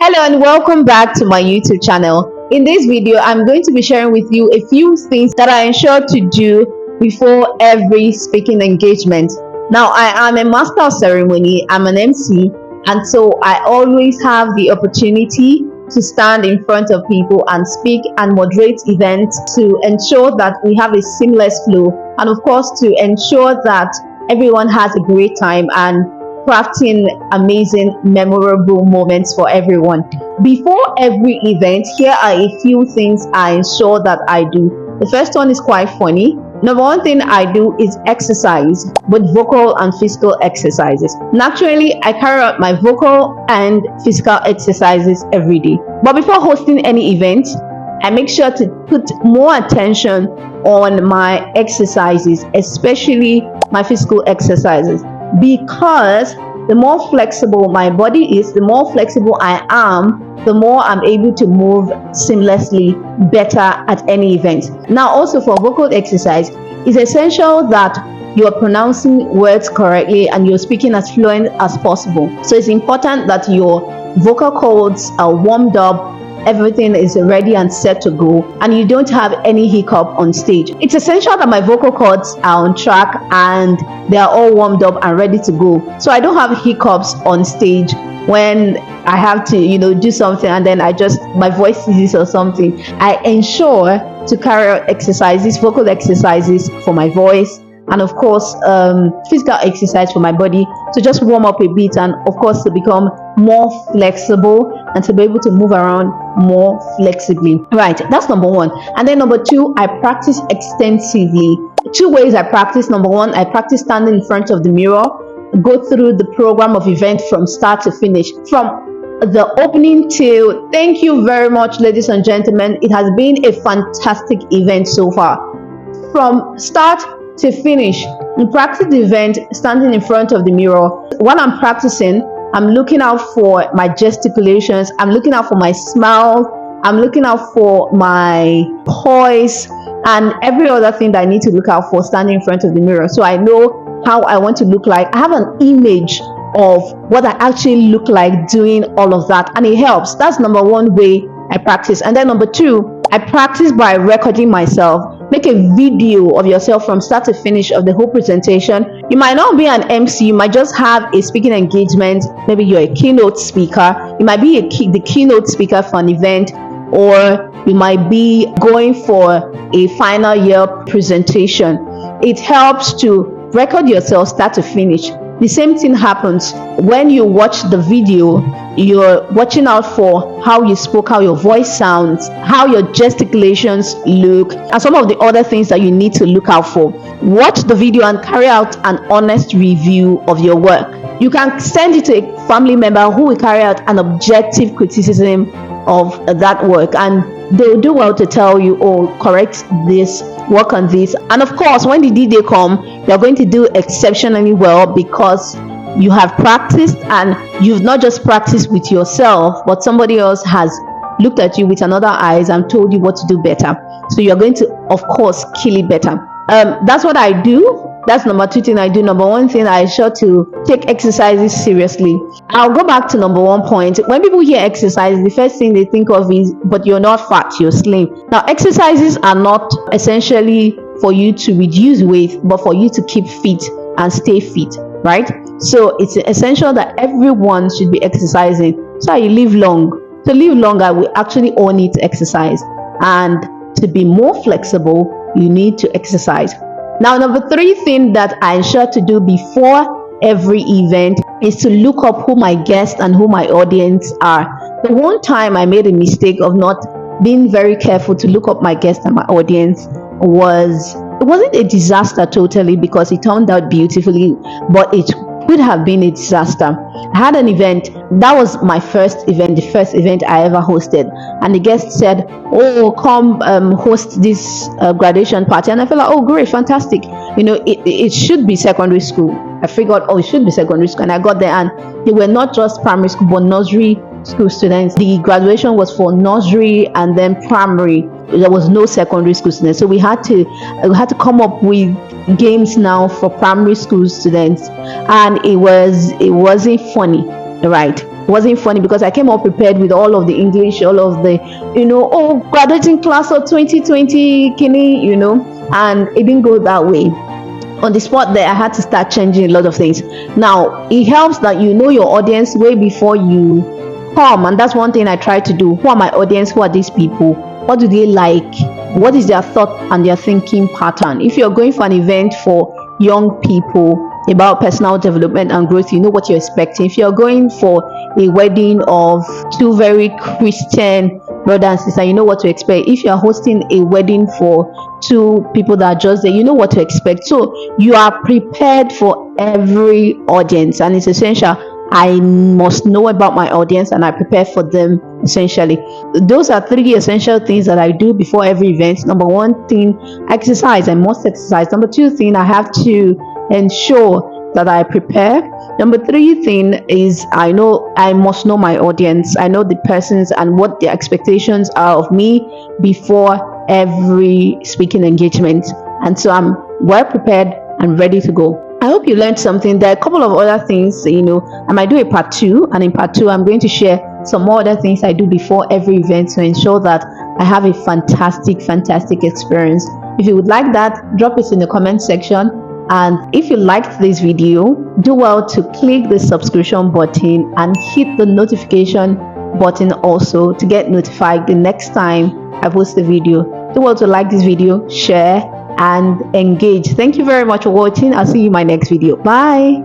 Hello and welcome back to my YouTube channel. In this video, I'm going to be sharing with you a few things that I ensure to do before every speaking engagement. Now, I am a master of ceremony, I'm an MC, and so I always have the opportunity to stand in front of people and speak and moderate events to ensure that we have a seamless flow, and of course to ensure that everyone has a great time and crafting amazing, memorable moments for everyone. Before every event, here are a few things I ensure that I do. The first one is quite funny. Number one thing I do is exercise, both vocal and physical exercises. Naturally, I carry out my vocal and physical exercises every day. But before hosting any event, I make sure to put more attention on my exercises, especially my physical exercises, because the more flexible my body is, the more flexible I am, the more I'm able to move seamlessly better at any event. Now, also for vocal exercise, it's essential that you're pronouncing words correctly and you're speaking as fluent as possible. So it's important that your vocal cords are warmed up, everything is ready and set to go, and you don't have any hiccup on stage. It's essential that my vocal cords are on track and they are all warmed up and ready to go, so I don't have hiccups on stage when I have to do something and then my voice ceases or something. I ensure to carry out exercises, vocal exercises for my voice, and of course physical exercise for my body to just warm up a bit, and of course to become more flexible and to be able to move around more flexibly. Right, that's number one. And then number two, I practice extensively. Two ways I practice. Number one, I practice standing in front of the mirror, go through the program of event from start to finish, from the opening till. Thank you very much, ladies and gentlemen. It has been a fantastic event so far. From start to finish, in practice the event standing in front of the mirror. While I'm practicing, I'm looking out for my gesticulations, I'm looking out for my smile, I'm looking out for my poise and every other thing that I need to look out for standing in front of the mirror, so I know how I want to look like. I have an image of what I actually look like doing all of that, and it helps. That's number one way I practice. And then number two, I practice by recording myself. Make a video of yourself from start to finish of the whole presentation. You might not be an MC, you might just have a speaking engagement. Maybe you're a keynote speaker, you might be the keynote speaker for an event, or you might be going for a final year presentation. It helps to record yourself start to finish. The same thing happens when you watch the video. You're watching out for how you spoke, how your voice sounds, how your gesticulations look, and some of the other things that you need to look out for. Watch the video and carry out an honest review of your work. You can send it to a family member who will carry out an objective criticism of that work, and they'll do well to tell you, oh, correct this, work on this. And of course, when the D-Day come, you're going to do exceptionally well because you have practiced, and you've not just practiced with yourself, but somebody else has looked at you with another eyes and told you what to do better. So you're going to, of course, kill it better. That's what I do. That's number two thing I do. Number one thing, I ensure to take exercises seriously. I'll go back to number one point. When people hear exercise, the first thing they think of is, but you're not fat, you're slim. Now, exercises are not essentially for you to reduce weight, but for you to keep fit and stay fit, right? So it's essential that everyone should be exercising so you live long. To live longer, we actually all need to exercise, and to be more flexible, you need to exercise. Now, number three thing that I ensure to do before every event is to look up who my guests and who my audience are. The one time I made a mistake of not being very careful to look up my guests and my audience it wasn't a disaster totally, because it turned out beautifully, but it could have been a disaster. I had an event that was my first event, the first event I ever hosted, and the guest said, oh, come host this graduation party, and I felt like, oh great, fantastic, it should be secondary school. I figured, oh, it should be secondary school, and I got there and they were not just primary school but nursery school students. The graduation was for nursery and then primary. There was no secondary school students, so we had to come up with games now for primary school students, and it wasn't funny, right? wasn't funny because I came up prepared with all of the English, all of the, oh, graduating class of 2020, Kini, and it didn't go that way. On the spot there, I had to start changing a lot of things. Now, it helps that you know your audience way before you come, and that's one thing I try to do. Who are my audience? Who are these people? What do they like? What is their thought and their thinking pattern? If you're going for an event for young people about personal development and growth, you know what you're expecting. If you're going for a wedding of two very Christian brother and sister, you know what to expect. If you're hosting a wedding for two people that are just there, you know what to expect. So you are prepared for every audience, and it's essential. I must know about my audience and I prepare for them. Essentially, those are 3 essential things that I do before every event. Number 1 thing, exercise. I must exercise. Number 2 thing, I have to ensure that I prepare. Number 3 thing is I must know my audience. I know the persons and what their expectations are of me before every speaking engagement, and so I'm well prepared and ready to go. I hope you learned something. There are a couple of other things, I might do a part 2, and in part 2 I'm going to share some more other things I do before every event to ensure that I have a fantastic experience. If you would like that, drop it in the comment section. And if you liked this video, do well to click the subscription button and hit the notification button also to get notified the next time I post a video. Do well to like this video, share, and engage. Thank you very much for watching. I'll see you in my next video. Bye.